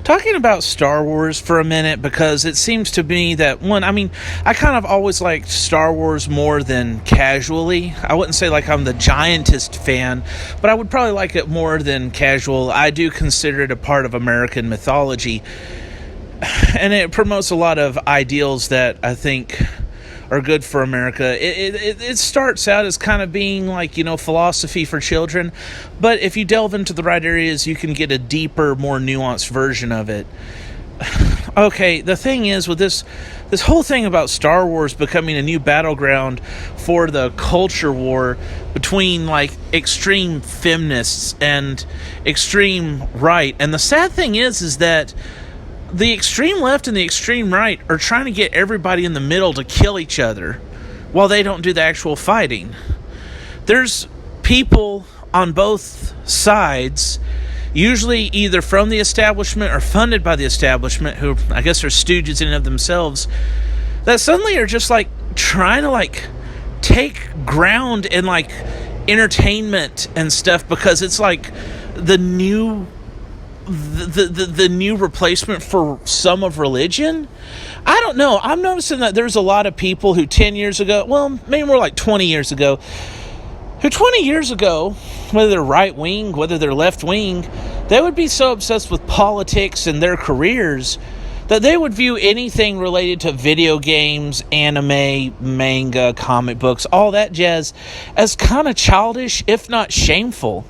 talking about Star Wars for a minute, because it seems to me that, I kind of always liked Star Wars more than casually. I wouldn't say like I'm the giantest fan, but I would probably like it more than casual. I do consider it a part of American mythology, and it promotes a lot of ideals that I think are good for America. It starts out as kind of being like, philosophy for children, but if you delve into the right areas, you can get a deeper, more nuanced version of it. Okay, the thing is with this whole thing about Star Wars becoming a new battleground for the culture war between like extreme feminists and extreme right, and the sad thing is that the extreme left and the extreme right are trying to get everybody in the middle to kill each other while they don't do the actual fighting. There's people on both sides, usually either from the establishment or funded by the establishment, who I guess are stooges in and of themselves, that suddenly are just like trying to like take ground in like entertainment and stuff, because it's like the new replacement for some of religion. I don't know. I'm noticing that there's a lot of people who 10 years ago, well, maybe more like 20 years ago, who 20 years ago, whether they're right wing, whether they're left wing, they would be so obsessed with politics and their careers that they would view anything related to video games, anime, manga, comic books, all that jazz as kind of childish, if not shameful.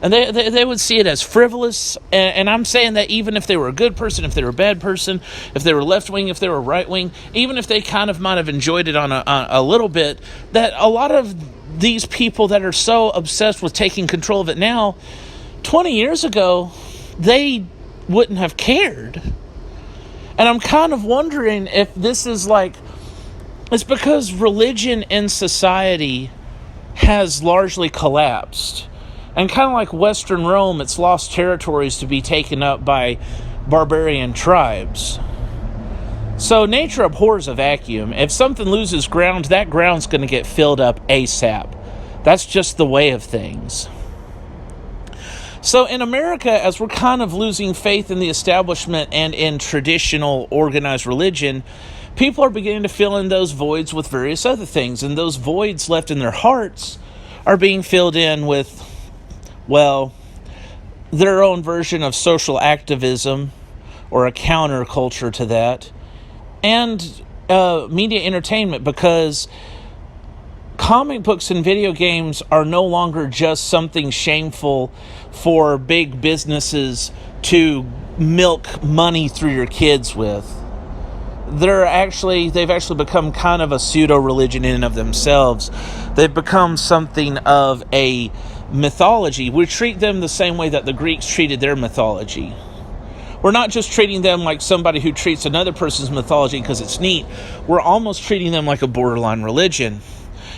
And they would see it as frivolous, and I'm saying that even if they were a good person, if they were a bad person, if they were left-wing, if they were right-wing, even if they kind of might have enjoyed it on a little bit, that a lot of these people that are so obsessed with taking control of it now, 20 years ago, they wouldn't have cared. And I'm kind of wondering if this is like, it's because religion in society has largely collapsed. And kind of like Western Rome, it's lost territories to be taken up by barbarian tribes. So nature abhors a vacuum. If something loses ground, that ground's going to get filled up ASAP. That's just the way of things. So in America, as we're kind of losing faith in the establishment and in traditional organized religion, people are beginning to fill in those voids with various other things. And those voids left in their hearts are being filled in with, well, their own version of social activism, or a counterculture to that, and media entertainment, because comic books and video games are no longer just something shameful for big businesses to milk money through your kids with. They've actually become kind of a pseudo-religion in and of themselves. They've become something of a mythology. We treat them the same way that the Greeks treated their mythology. We're not just treating them like somebody who treats another person's mythology because it's neat. We're almost treating them like a borderline religion.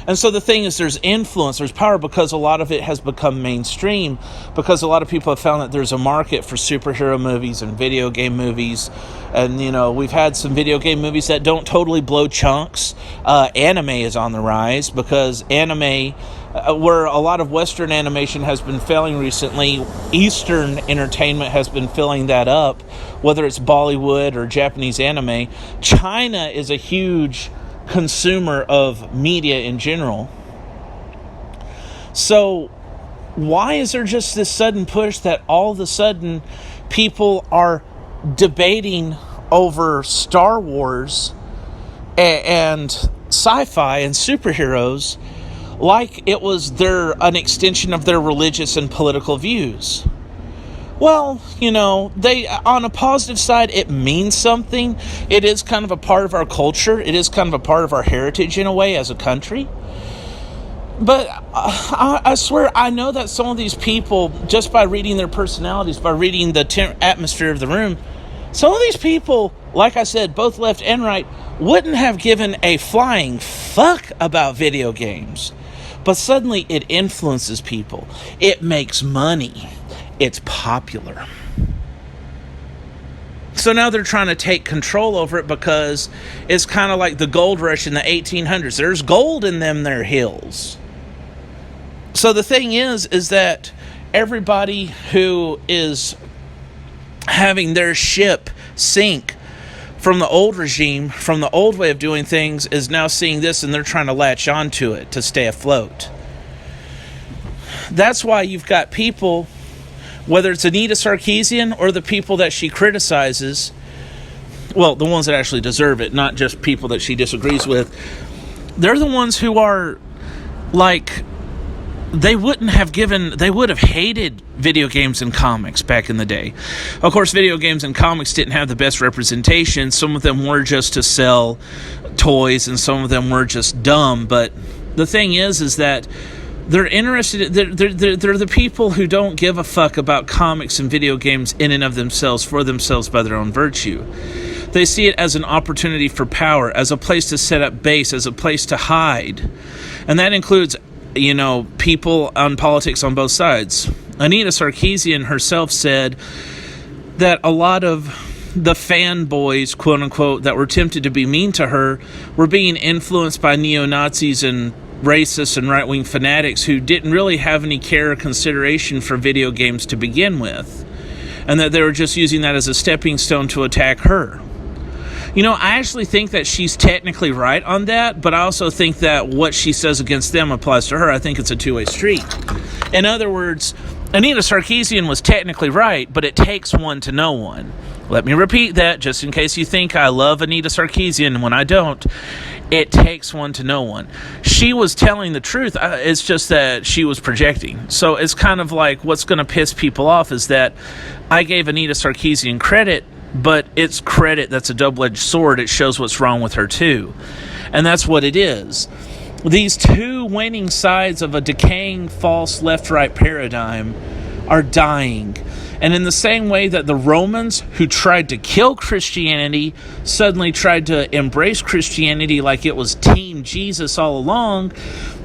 And so the thing is, there's influence, there's power, because a lot of it has become mainstream, because a lot of people have found that there's a market for superhero movies and video game movies. And, we've had some video game movies that don't totally blow chunks. Anime is on the rise, because anime, where a lot of Western animation has been failing recently, Eastern entertainment has been filling that up, whether it's Bollywood or Japanese anime. China is a huge consumer of media in general. So why is there just this sudden push that all of a sudden people are debating over Star Wars and sci-fi and superheroes like it was an extension of their religious and political views? Well, they, on a positive side, it means something. It is kind of a part of our culture. It is kind of a part of our heritage in a way as a country. But I swear, I know that some of these people, just by reading their personalities, by reading the atmosphere of the room, some of these people, like I said, both left and right, wouldn't have given a flying fuck about video games. But suddenly it influences people. It makes money. It's popular. So now they're trying to take control over it, because it's kind of like the gold rush in the 1800s. There's gold in them there hills. So the thing is that everybody who having their ship sink from the old regime, from the old way of doing things, is now seeing this and they're trying to latch onto it to stay afloat. That's why you've got people, whether it's Anita Sarkeesian or the people that she criticizes, well, the ones that actually deserve it, not just people that she disagrees with, they're the ones who are like, they would have hated video games and comics back in the day. Of course, video games and comics didn't have the best representation. Some of them were just to sell toys, and some of them were just dumb. But the thing is that they're interested. They're the people who don't give a fuck about comics and video games in and of themselves, for themselves, by their own virtue. They see it as an opportunity for power, as a place to set up base, as a place to hide. And that includes, people on politics on both sides. Anita Sarkeesian herself said that a lot of the fanboys, quote unquote, that were tempted to be mean to her were being influenced by neo-Nazis and racists and right-wing fanatics who didn't really have any care or consideration for video games to begin with, and that they were just using that as a stepping stone to attack her. I actually think that she's technically right on that, but I also think that what she says against them applies to her. I think it's a two-way street. In other words, Anita Sarkeesian was technically right, but it takes one to know one. Let me repeat that, just in case you think I love Anita Sarkeesian when I don't. It takes one to know one. She was telling the truth. It's just that she was projecting. So it's kind of like, what's going to piss people off is that I gave Anita Sarkeesian credit, but it's credit that's a double-edged sword. It shows what's wrong with her too. And that's what it is. These two winning sides of a decaying false left-right paradigm are dying. And in the same way that the Romans, who tried to kill Christianity, suddenly tried to embrace Christianity like it was Team Jesus all along,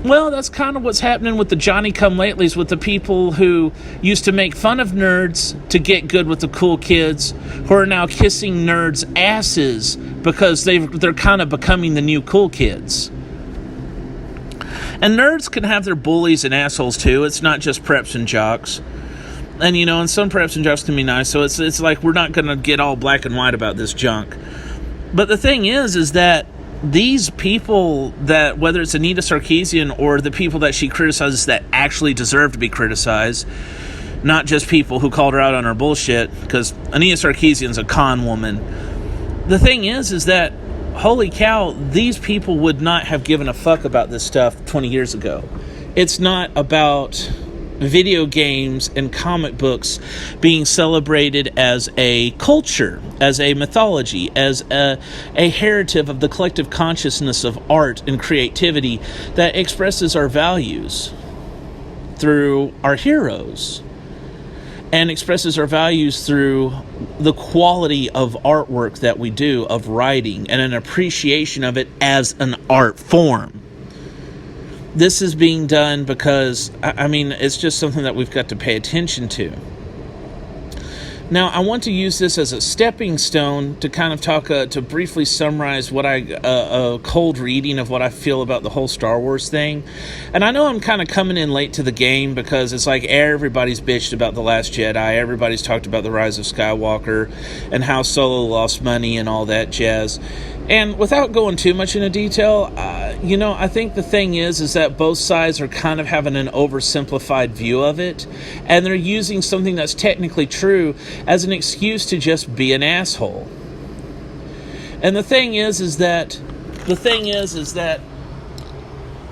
well, that's kind of what's happening with the Johnny-come-latelys, with the people who used to make fun of nerds to get good with the cool kids, who are now kissing nerds' asses because they're kind of becoming the new cool kids. And nerds can have their bullies and assholes too. It's not just preps and jocks. And and some preps and jocks can be nice, so it's like we're not going to get all black and white about this junk. But the thing is that these people, that whether it's Anita Sarkeesian or the people that she criticizes that actually deserve to be criticized, not just people who called her out on her bullshit, because Anita Sarkeesian's a con woman. The thing is that, holy cow, these people would not have given a fuck about this stuff 20 years ago. It's not about video games and comic books being celebrated as a culture, as a mythology, as a heritage of the collective consciousness of art and creativity that expresses our values through our heroes and expresses our values through the quality of artwork that we do, of writing, and an appreciation of it as an art form. This is being done because, it's just something that we've got to pay attention to. Now, I want to use this as a stepping stone to kind of talk, to briefly summarize what a cold reading of what I feel about the whole Star Wars thing. And I know I'm kind of coming in late to the game because it's like everybody's bitched about The Last Jedi. Everybody's talked about The Rise of Skywalker and how Solo lost money and all that jazz. And without going too much into detail, I think the thing is that both sides are kind of having an oversimplified view of it, and they're using something that's technically true as an excuse to just be an asshole. And the thing is that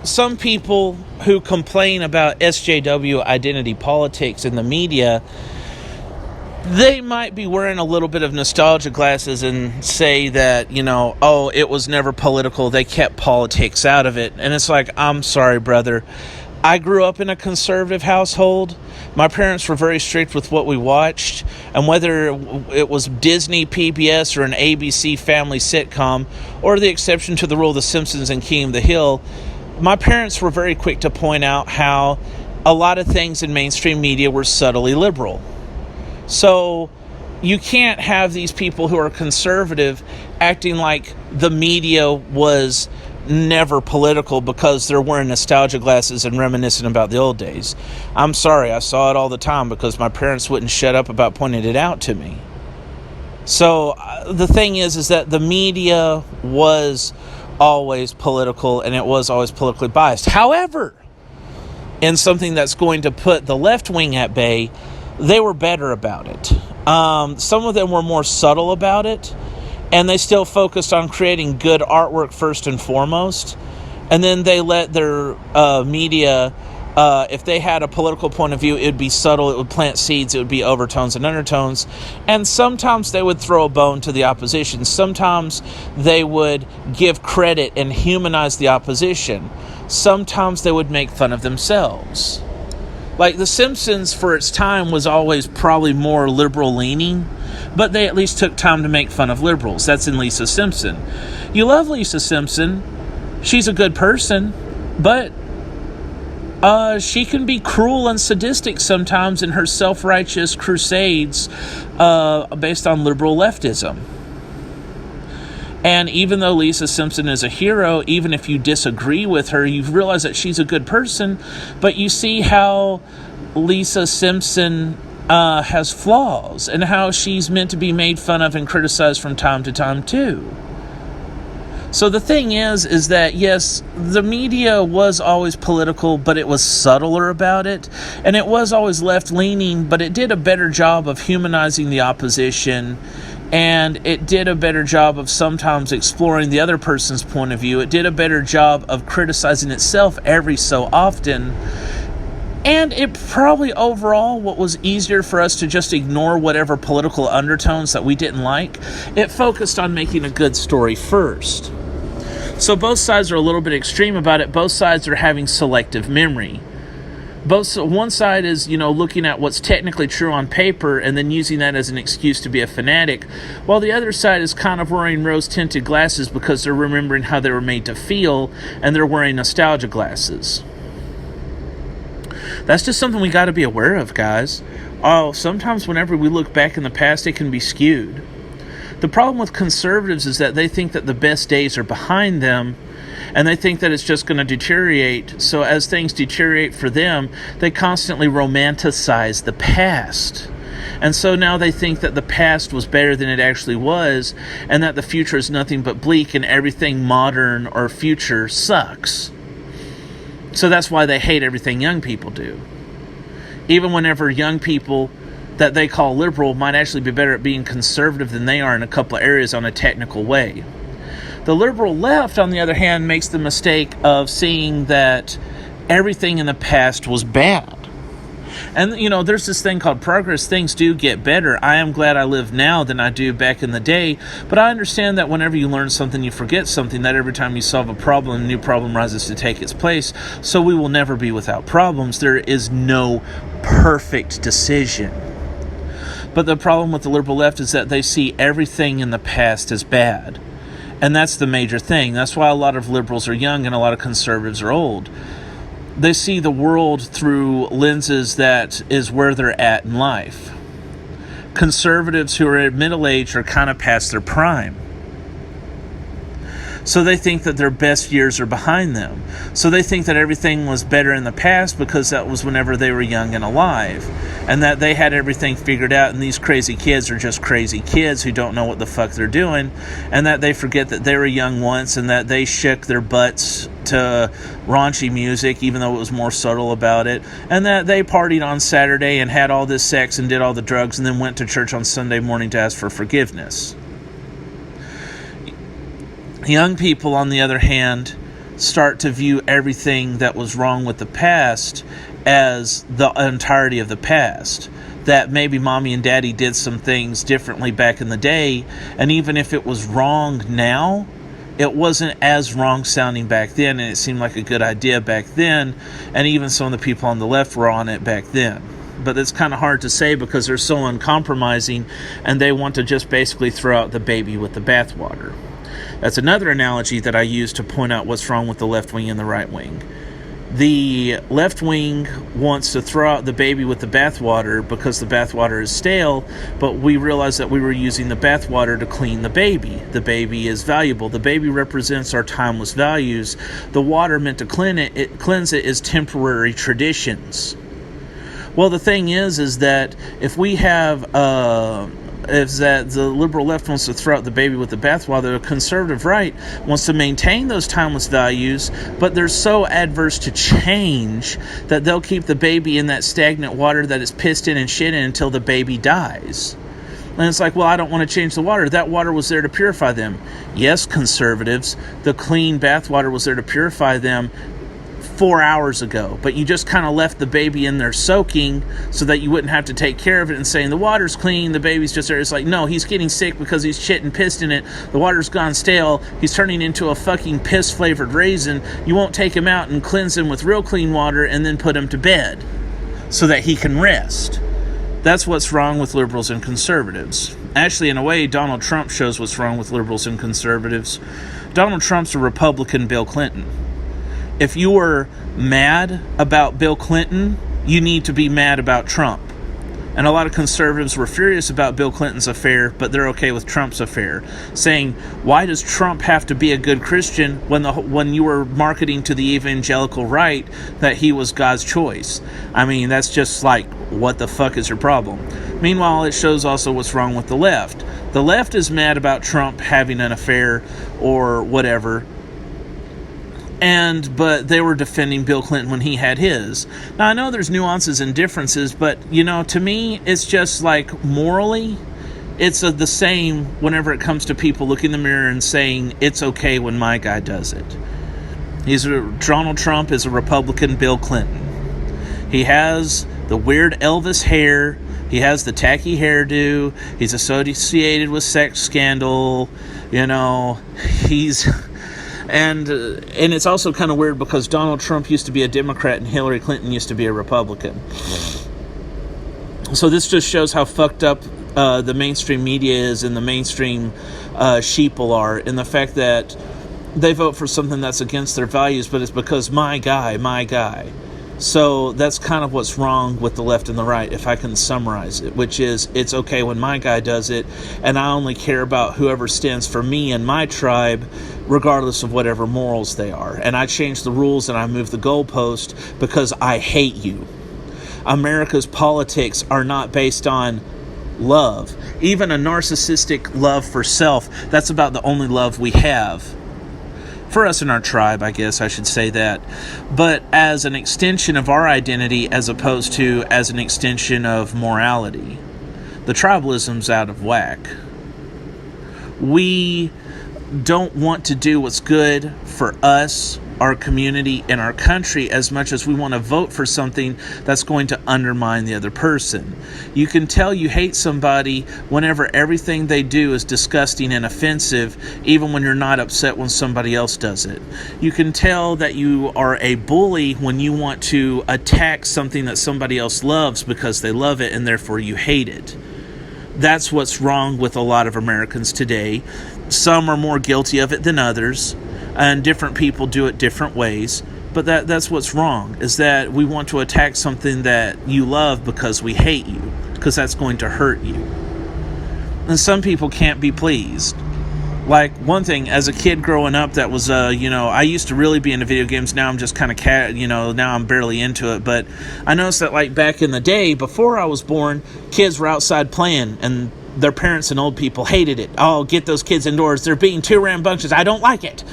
some people who complain about SJW identity politics in the media, they might be wearing a little bit of nostalgia glasses and say that, it was never political. They kept politics out of it. And it's like, I'm sorry, brother. I grew up in a conservative household. My parents were very strict with what we watched. And whether it was Disney, PBS, or an ABC family sitcom, or the exception to the rule of The Simpsons and King of the Hill, my parents were very quick to point out how a lot of things in mainstream media were subtly liberal. So you can't have these people who are conservative acting like the media was never political because they're wearing nostalgia glasses and reminiscing about the old days. I'm sorry, I saw it all the time because my parents wouldn't shut up about pointing it out to me. So the thing is that the media was always political, and it was always politically biased. However, in something that's going to put the left wing at bay, they were better about it. Some of them were more subtle about it, and they still focused on creating good artwork first and foremost. And then they let their media, if they had a political point of view, it would be subtle, it would plant seeds, it would be overtones and undertones. And sometimes they would throw a bone to the opposition. Sometimes they would give credit and humanize the opposition. Sometimes they would make fun of themselves. Like The Simpsons, for its time, was always probably more liberal leaning, but they at least took time to make fun of liberals. That's in Lisa Simpson. You love Lisa Simpson. She's a good person, but she can be cruel and sadistic sometimes in her self-righteous crusades based on liberal leftism. And even though Lisa Simpson is a hero, even if you disagree with her, you realize that she's a good person, but you see how Lisa Simpson has flaws and how she's meant to be made fun of and criticized from time to time too. So the thing is that, yes, the media was always political, but it was subtler about it. And it was always left-leaning, but it did a better job of humanizing the opposition. And it did a better job of sometimes exploring the other person's point of view. It did a better job of criticizing itself every so often. And it probably overall, what was easier for us to just ignore whatever political undertones that we didn't like, it focused on making a good story first. So both sides are a little bit extreme about it. Both sides are having selective memory. One side is, looking at what's technically true on paper and then using that as an excuse to be a fanatic, while the other side is kind of wearing rose-tinted glasses because they're remembering how they were made to feel, and they're wearing nostalgia glasses. That's just something we got to be aware of, guys. Sometimes whenever we look back in the past, it can be skewed. The problem with conservatives is that they think that the best days are behind them, and they think that it's just going to deteriorate. So as things deteriorate for them, they constantly romanticize the past. And so now they think that the past was better than it actually was, and that the future is nothing but bleak, and everything modern or future sucks. So that's why they hate everything young people do. Even whenever young people that they call liberal might actually be better at being conservative than they are in a couple of areas on a technical way. The liberal left, on the other hand, makes the mistake of seeing that everything in the past was bad. And, there's this thing called progress. Things do get better. I am glad I live now than I do back in the day. But I understand that whenever you learn something, you forget something, that every time you solve a problem, a new problem rises to take its place. So we will never be without problems. There is no perfect decision. But the problem with the liberal left is that they see everything in the past as bad. And that's the major thing. That's why a lot of liberals are young and a lot of conservatives are old. They see the world through lenses that is where they're at in life. Conservatives who are at middle age are kind of past their prime. So they think that their best years are behind them. So they think that everything was better in the past because that was whenever they were young and alive. And that they had everything figured out, and these crazy kids are just crazy kids who don't know what the fuck they're doing. And that they forget that they were young once, and that they shook their butts to raunchy music, even though it was more subtle about it. And that they partied on Saturday and had all this sex and did all the drugs and then went to church on Sunday morning to ask for forgiveness. Young people, on the other hand, start to view everything that was wrong with the past as the entirety of the past. That maybe mommy and daddy did some things differently back in the day, and even if it was wrong now, it wasn't as wrong sounding back then, and it seemed like a good idea back then, and even some of the people on the left were on it back then. But it's kind of hard to say because they're so uncompromising, and they want to just basically throw out the baby with the bathwater. That's another analogy that I use to point out what's wrong with the left wing and the right wing. The left wing wants to throw out the baby with the bathwater because the bathwater is stale, but we realize that we were using the bathwater to clean the baby. The baby is valuable. The baby represents our timeless values. The water meant to cleanse it is temporary traditions. Well, the thing is that if we have is that the liberal left wants to throw out the baby with the bathwater. The conservative right wants to maintain those timeless values, but they're so adverse to change that they'll keep the baby in that stagnant water that is pissed in and shit in until the baby dies. And it's like, well, I don't want to change the water. That water was there to purify them. Yes, conservatives, the clean bathwater was there to purify them 4 hours ago, but you just kind of left the baby in there soaking so that you wouldn't have to take care of it and saying the water's clean, the baby's just there. It's like, no, he's getting sick because he's shit and pissed in it. The water's gone stale. He's turning into a fucking piss-flavored raisin. You won't take him out and cleanse him with real clean water and then put him to bed so that he can rest. That's what's wrong with liberals and conservatives. Actually, in a way, Donald Trump shows what's wrong with liberals and conservatives. Donald Trump's a Republican Bill Clinton. If you were mad about Bill Clinton, you need to be mad about Trump. And a lot of conservatives were furious about Bill Clinton's affair, but they're okay with Trump's affair, saying, why does Trump have to be a good Christian when you were marketing to the evangelical right that he was God's choice? I mean, that's just like, what the fuck is your problem? Meanwhile, it shows also what's wrong with the left. The left is mad about Trump having an affair or whatever, but they were defending Bill Clinton when he had his. Now, I know there's nuances and differences, but, to me, it's just like morally, it's the same whenever it comes to people looking in the mirror and saying, it's okay when my guy does it. Donald Trump is a Republican Bill Clinton. He has the weird Elvis hair. He has the tacky hairdo. He's associated with sex scandal. He's... And it's also kind of weird because Donald Trump used to be a Democrat and Hillary Clinton used to be a Republican. So this just shows how fucked up the mainstream media is and the mainstream sheeple are, in the fact that they vote for something that's against their values, but it's because my guy. So that's kind of what's wrong with the left and the right, if I can summarize it, which is it's okay when my guy does it, and I only care about whoever stands for me and my tribe, regardless of whatever morals they are. And I change the rules and I move the goalpost because I hate you. America's politics are not based on love. Even a narcissistic love for self, that's about the only love we have. For us in our tribe, I guess I should say that. But as an extension of our identity as opposed to as an extension of morality. The tribalism's out of whack. We don't want to do what's good for us, our community, and our country as much as we want to vote for something that's going to undermine the other person. You can tell you hate somebody whenever everything they do is disgusting and offensive, even when you're not upset when somebody else does it. You can tell that you are a bully when you want to attack something that somebody else loves because they love it and therefore you hate it. That's what's wrong with a lot of Americans today. Some are more guilty of it than others, and different people do it different ways. But that's what's wrong, is that we want to attack something that you love because we hate you, because that's going to hurt you. And some people can't be pleased. Like, one thing, as a kid growing up, that was, I used to really be into video games. Now I'm just kind of, now I'm barely into it. But I noticed that, like, back in the day, before I was born, kids were outside playing, and their parents and old people hated it. Oh, get those kids indoors. They're being too rambunctious. I don't like it.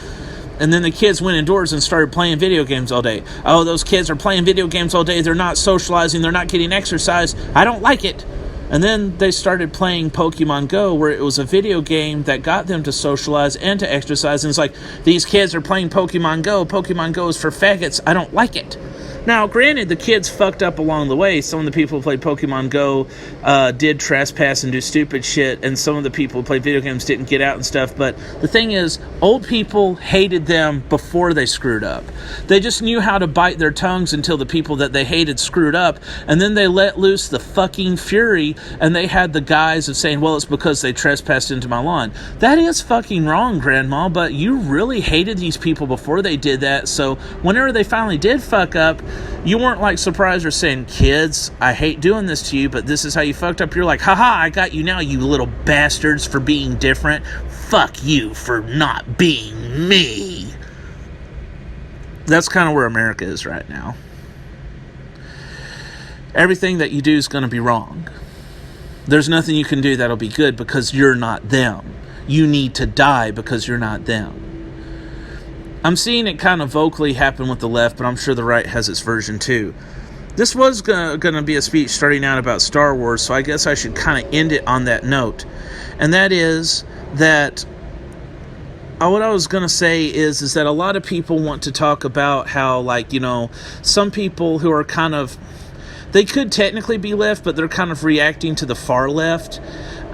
And then the kids went indoors and started playing video games all day. Oh, those kids are playing video games all day. They're not socializing. They're not getting exercise. I don't like it. And then they started playing Pokemon Go, where it was a video game that got them to socialize and to exercise. And it's like, these kids are playing Pokemon Go. Pokemon Go is for faggots. I don't like it. Now, granted, the kids fucked up along the way. Some of the people who played Pokemon Go did trespass and do stupid shit, and some of the people who played video games didn't get out and stuff. But the thing is, old people hated them before they screwed up. They just knew how to bite their tongues until the people that they hated screwed up, and then they let loose the fucking fury, and they had the guise of saying, well, it's because they trespassed into my lawn. That is fucking wrong, Grandma, but you really hated these people before they did that, so whenever they finally did fuck up, you weren't like surprised or saying, kids, I hate doing this to you, but this is how you fucked up. You're like, haha, I got you now, you little bastards, for being different. Fuck you for not being me. That's kind of where America is right now. Everything that you do is going to be wrong. There's nothing you can do that'll be good because you're not them. You need to die because you're not them. I'm seeing it kind of vocally happen with the left, but I'm sure the right has its version too. This was going to be a speech starting out about Star Wars, so I guess I should kind of end it on that note. And that is that what I was going to say is that a lot of people want to talk about how, like, you know, some people who are kind of, they could technically be left, but they're kind of reacting to the far left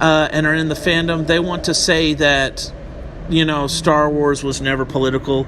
and are in the fandom. They want to say that, you know, Star Wars was never political.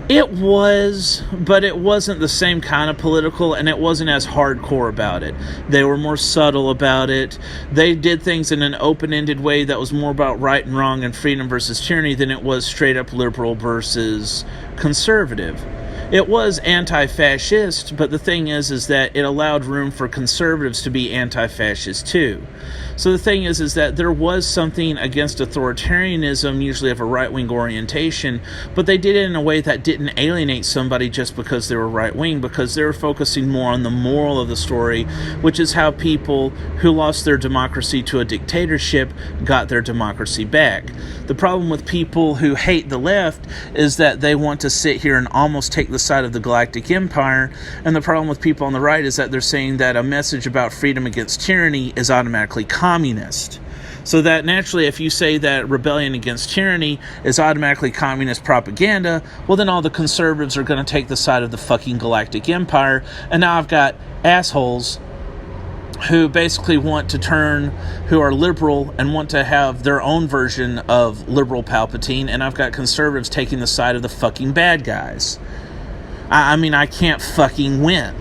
It was, but it wasn't the same kind of political, and it wasn't as hardcore about it. They were more subtle about it. They did things in an open-ended way that was more about right and wrong and freedom versus tyranny than it was straight-up liberal versus conservative. It was anti-fascist, but the thing is that it allowed room for conservatives to be anti-fascist too. So the thing is that there was something against authoritarianism, usually of a right-wing orientation, but they did it in a way that didn't alienate somebody just because they were right-wing, because they were focusing more on the moral of the story, which is how people who lost their democracy to a dictatorship got their democracy back. The problem with people who hate the left is that they want to sit here and almost take the side of the Galactic Empire, and the problem with people on the right is that they're saying that a message about freedom against tyranny is automatically communist. So that naturally, if you say that rebellion against tyranny is automatically communist propaganda, well then all the conservatives are going to take the side of the fucking Galactic Empire, and now I've got assholes who basically want to turn, who are liberal and want to have their own version of liberal Palpatine, and I've got conservatives taking the side of the fucking bad guys. I mean, I can't fucking win.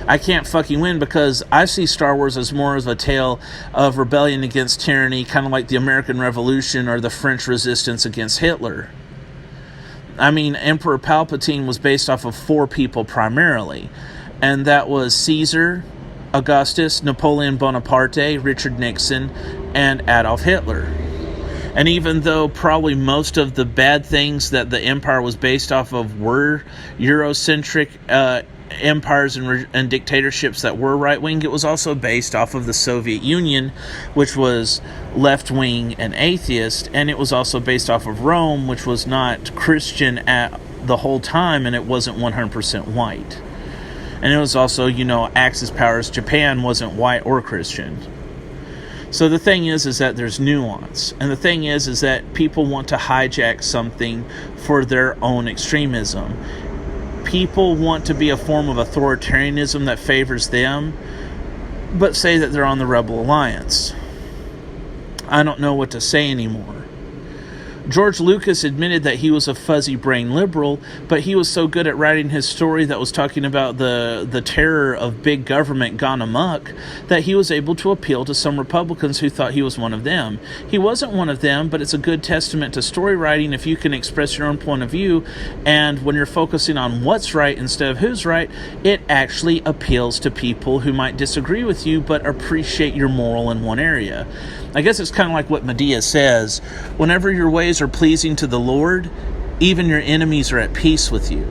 I can't fucking win because I see Star Wars as more of a tale of rebellion against tyranny, kind of like the American Revolution or the French Resistance against Hitler. I mean, Emperor Palpatine was based off of 4 people primarily, and that was Caesar, Augustus, Napoleon Bonaparte, Richard Nixon, and Adolf Hitler. And even though probably most of the bad things that the empire was based off of were Eurocentric empires and dictatorships that were right-wing, it was also based off of the Soviet Union, which was left-wing and atheist, and it was also based off of Rome, which was not Christian at the whole time, and it wasn't 100% white. And it was also, you know, Axis powers. Japan wasn't white or Christian. So the thing is that there's nuance. And the thing is that people want to hijack something for their own extremism. People want to be a form of authoritarianism that favors them, but say that they're on the Rebel Alliance. I don't know what to say anymore. George Lucas admitted that he was a fuzzy-brained liberal, but he was so good at writing his story that was talking about the terror of big government gone amok that he was able to appeal to some Republicans who thought he was one of them. He wasn't one of them, but it's a good testament to story writing if you can express your own point of view, and when you're focusing on what's right instead of who's right, it actually appeals to people who might disagree with you but appreciate your moral in one area. I guess it's kind of like what Medea says, whenever your ways are pleasing to the Lord, even your enemies are at peace with you.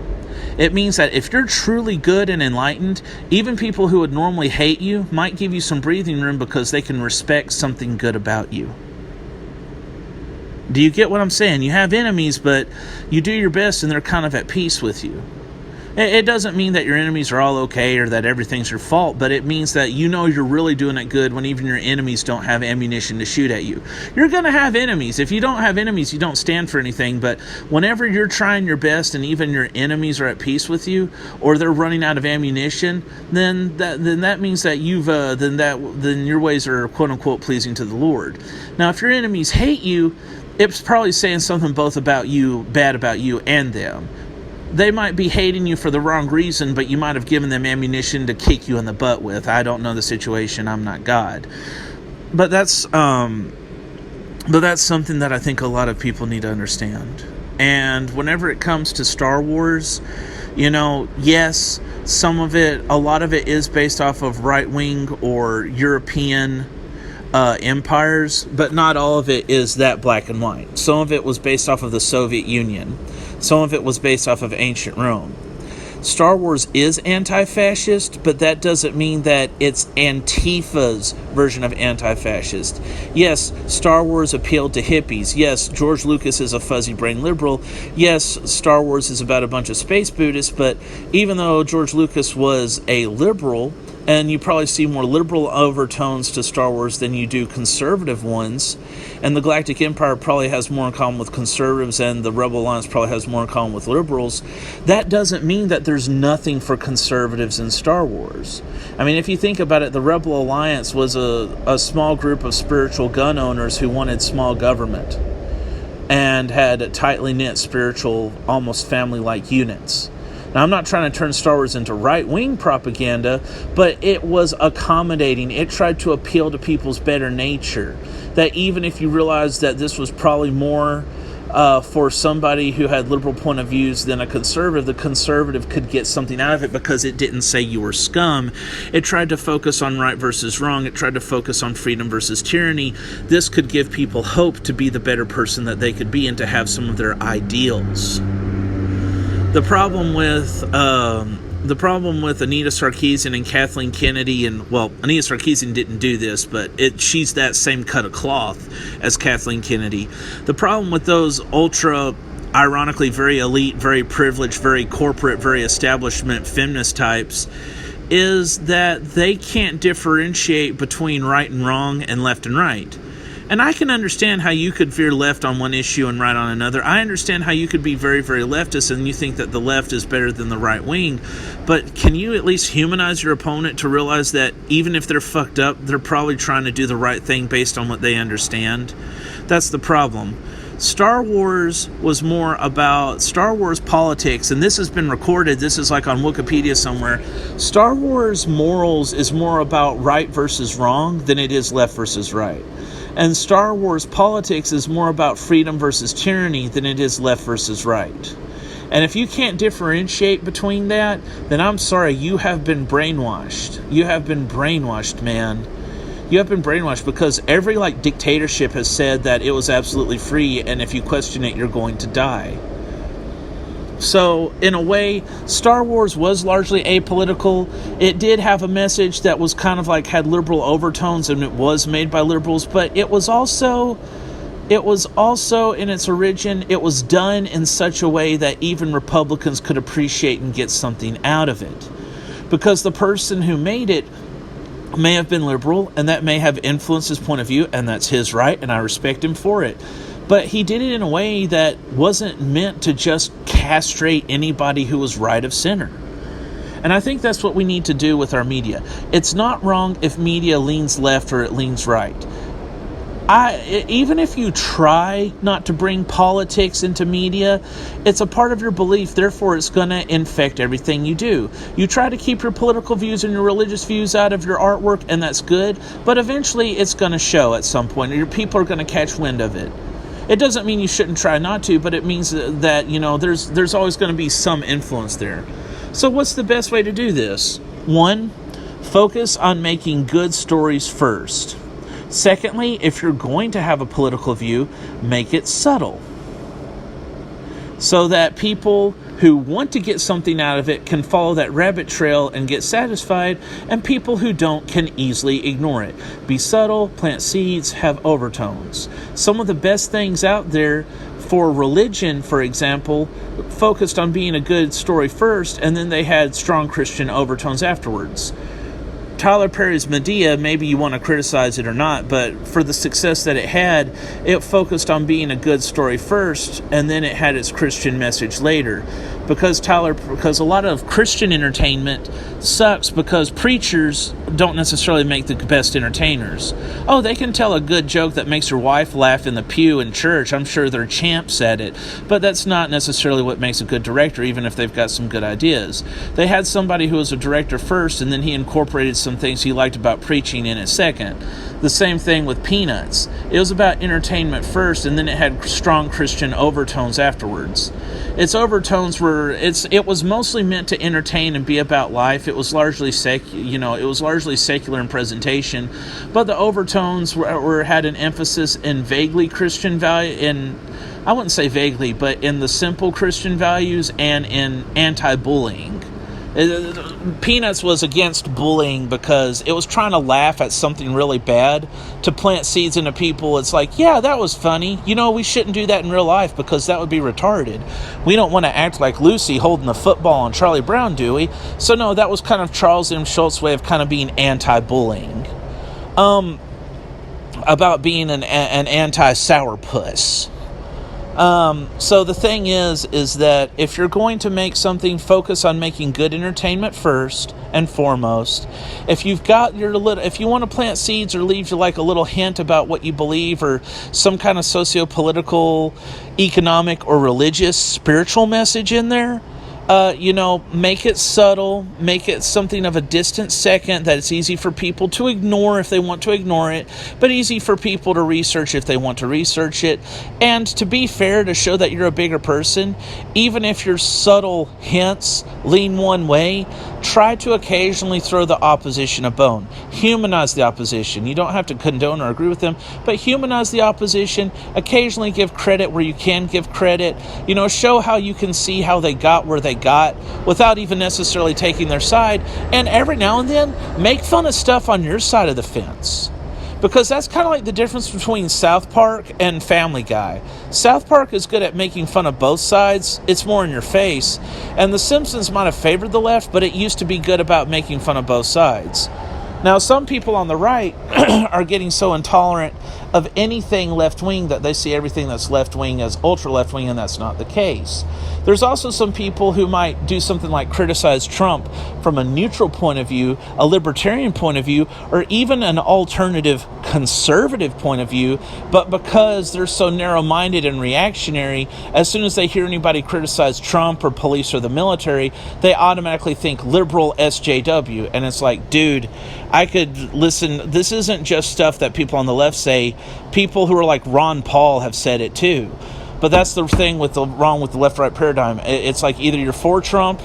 It means that if you're truly good and enlightened, even people who would normally hate you might give you some breathing room because they can respect something good about you. Do you get what I'm saying? You have enemies, but you do your best and they're kind of at peace with you. It doesn't mean that your enemies are all okay or that everything's your fault, but it means that you know you're really doing it good when even your enemies don't have ammunition to shoot at you. You're going to have enemies. If you don't have enemies, you don't stand for anything, but whenever you're trying your best and even your enemies are at peace with you or they're running out of ammunition, then that means that then your ways are quote unquote pleasing to the Lord. Now, if your enemies hate you, it's probably saying something both about you, bad about you and them. They might be hating you for the wrong reason, but you might have given them ammunition to kick you in the butt with. I don't know the situation. I'm not God. But that's something that I think a lot of people need to understand. And whenever it comes to Star Wars, you know, yes, a lot of it is based off of right-wing or European empires, but not all of it is that black and white. Some of it was based off of the Soviet Union. Some of it was based off of ancient Rome. Star Wars is anti-fascist, but that doesn't mean that it's Antifa's version of anti-fascist. Yes, Star Wars appealed to hippies. Yes, George Lucas is a fuzzy-brained liberal. Yes, Star Wars is about a bunch of space Buddhists, but even though George Lucas was a liberal, and you probably see more liberal overtones to Star Wars than you do conservative ones, and the Galactic Empire probably has more in common with conservatives, and the Rebel Alliance probably has more in common with liberals, that doesn't mean that there's nothing for conservatives in Star Wars. I mean, if you think about it, the Rebel Alliance was a small group of spiritual gun owners who wanted small government and had tightly knit spiritual, almost family-like units. Now, I'm not trying to turn Star Wars into right-wing propaganda, but it was accommodating. It tried to appeal to people's better nature. That even if you realize that this was probably more for somebody who had liberal point of views than a conservative, the conservative could get something out of it because it didn't say you were scum. It tried to focus on right versus wrong. It tried to focus on freedom versus tyranny. This could give people hope to be the better person that they could be and to have some of their ideals. The problem with Anita Sarkeesian and Kathleen Kennedy, and well, Anita Sarkeesian didn't do this, but she's that same cut of cloth as Kathleen Kennedy. The problem with those ultra, ironically, very elite, very privileged, very corporate, very establishment feminist types is that they can't differentiate between right and wrong and left and right. And I can understand how you could veer left on one issue and right on another. I understand how you could be very, very leftist and you think that the left is better than the right wing. But can you at least humanize your opponent to realize that even if they're fucked up, they're probably trying to do the right thing based on what they understand? That's the problem. Star Wars was more about Star Wars politics, and this has been recorded. This is like on Wikipedia somewhere. Star Wars morals is more about right versus wrong than it is left versus right. And Star Wars politics is more about freedom versus tyranny than it is left versus right. And if you can't differentiate between that, then I'm sorry, you have been brainwashed. You have been brainwashed, man. You have been brainwashed because every dictatorship has said that it was absolutely free, and if you question it, you're going to die. So, in a way, Star Wars was largely apolitical. It did have a message that was kind of had liberal overtones, and it was made by liberals, but it was also in its origin, it was done in such a way that even Republicans could appreciate and get something out of it. Because the person who made it may have been liberal, and that may have influenced his point of view, and that's his right, and I respect him for it. But he did it in a way that wasn't meant to just castrate anybody who was right of center. And I think that's what we need to do with our media. It's not wrong if media leans left or it leans right. Even if you try not to bring politics into media, it's a part of your belief, therefore it's going to infect everything you do. You try to keep your political views and your religious views out of your artwork, and that's good, but eventually it's going to show at some point, or your people are going to catch wind of it. It doesn't mean you shouldn't try not to, but it means that, there's always going to be some influence there. So what's the best way to do this? 1, focus on making good stories first. Secondly, if you're going to have a political view, make it subtle, so that people who want to get something out of it can follow that rabbit trail and get satisfied, and people who don't can easily ignore it. Be subtle, plant seeds, have overtones. Some of the best things out there for religion, for example, focused on being a good story first, and then they had strong Christian overtones afterwards. Tyler Perry's Medea, maybe you want to criticize it or not, but for the success that it focused on being a good story first, and then it had its Christian message later. Because a lot of Christian entertainment sucks because preachers don't necessarily make the best entertainers. Oh, they can tell a good joke that makes your wife laugh in the pew in church. I'm sure they're champs at it. But that's not necessarily what makes a good director, even if they've got some good ideas. They had somebody who was a director first, and then he incorporated some things he liked about preaching in it second. The same thing with Peanuts. It was about entertainment first, and then it had strong Christian overtones afterwards. Its overtones it was mostly meant to entertain and be about life. It was largely secular in presentation, but the overtones had an emphasis in vaguely Christian value, I wouldn't say vaguely, but in the simple Christian values and in anti-bullying. Peanuts was against bullying because it was trying to laugh at something really bad to plant seeds into people. It's like, yeah, that was funny. You know, we shouldn't do that in real life because that would be retarded. We don't want to act like Lucy holding the football on Charlie Brown, do we? So no, that was kind of Charles M. Schultz's way of kind of being anti-bullying. About being an anti-sourpuss. So the thing is that if you're going to make something, focus on making good entertainment first and foremost. If you've got if you want to plant seeds or leave you like a little hint about what you believe or some kind of socio-political, economic, or religious, spiritual message in there, make it subtle, make it something of a distant second that it's easy for people to ignore if they want to ignore it, but easy for people to research if they want to research it. And to be fair, to show that you're a bigger person, even if your subtle hints lean one way, try to occasionally throw the opposition a bone. Humanize the opposition. You don't have to condone or agree with them, but humanize the opposition. Occasionally give credit where you can give credit. Show how you can see how they got where they got without even necessarily taking their side. And every now and then, make fun of stuff on your side of the fence. Because that's kind of like the difference between South Park and Family Guy. South Park is good at making fun of both sides. It's more in your face. And The Simpsons might have favored the left, but it used to be good about making fun of both sides. Now, some people on the right are getting so intolerant of anything left-wing that they see everything that's left-wing as ultra-left-wing, and that's not the case. There's also some people who might do something like criticize Trump from a neutral point of view, a libertarian point of view, or even an alternative conservative point of view, but because they're so narrow-minded and reactionary, as soon as they hear anybody criticize Trump or police or the military, they automatically think liberal SJW, and it's like, dude, I could listen. This isn't just stuff that people on the left say. People who are like Ron Paul have said it too. But that's the thing wrong with the left-right paradigm. It's like either you're for Trump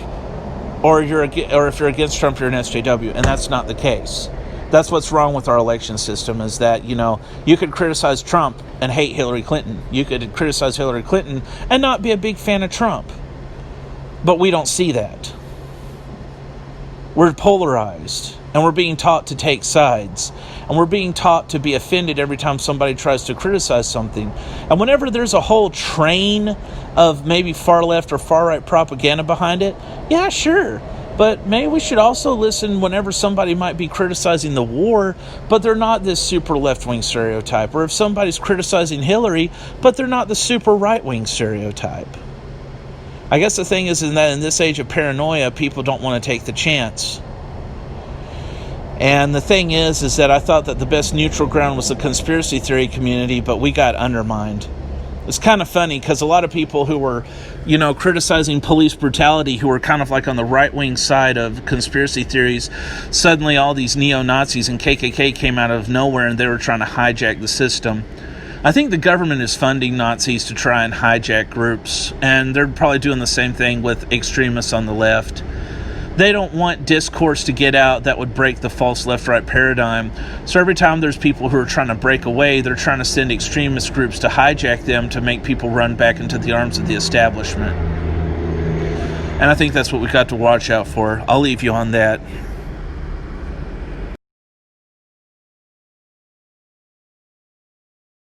or if you're against Trump, you're an SJW, and that's not the case. That's what's wrong with our election system, is that, you could criticize Trump and hate Hillary Clinton. You could criticize Hillary Clinton and not be a big fan of Trump. But we don't see that. We're polarized, and we're being taught to take sides, and we're being taught to be offended every time somebody tries to criticize something. And whenever there's a whole train of maybe far left or far right propaganda behind it, yeah, sure. But maybe we should also listen whenever somebody might be criticizing the war, but they're not this super left-wing stereotype. Or if somebody's criticizing Hillary, but they're not the super right-wing stereotype. I guess the thing is that in this age of paranoia, people don't want to take the chance. And the thing is that I thought that the best neutral ground was the conspiracy theory community, but we got undermined. It's kind of funny because a lot of people who were, criticizing police brutality, who were kind of like on the right-wing side of conspiracy theories, suddenly all these neo-Nazis and KKK came out of nowhere and they were trying to hijack the system. I think the government is funding Nazis to try and hijack groups, and they're probably doing the same thing with extremists on the left. They don't want discourse to get out that would break the false left-right paradigm. So every time there's people who are trying to break away, they're trying to send extremist groups to hijack them to make people run back into the arms of the establishment. And I think that's what we got to watch out for. I'll leave you on that.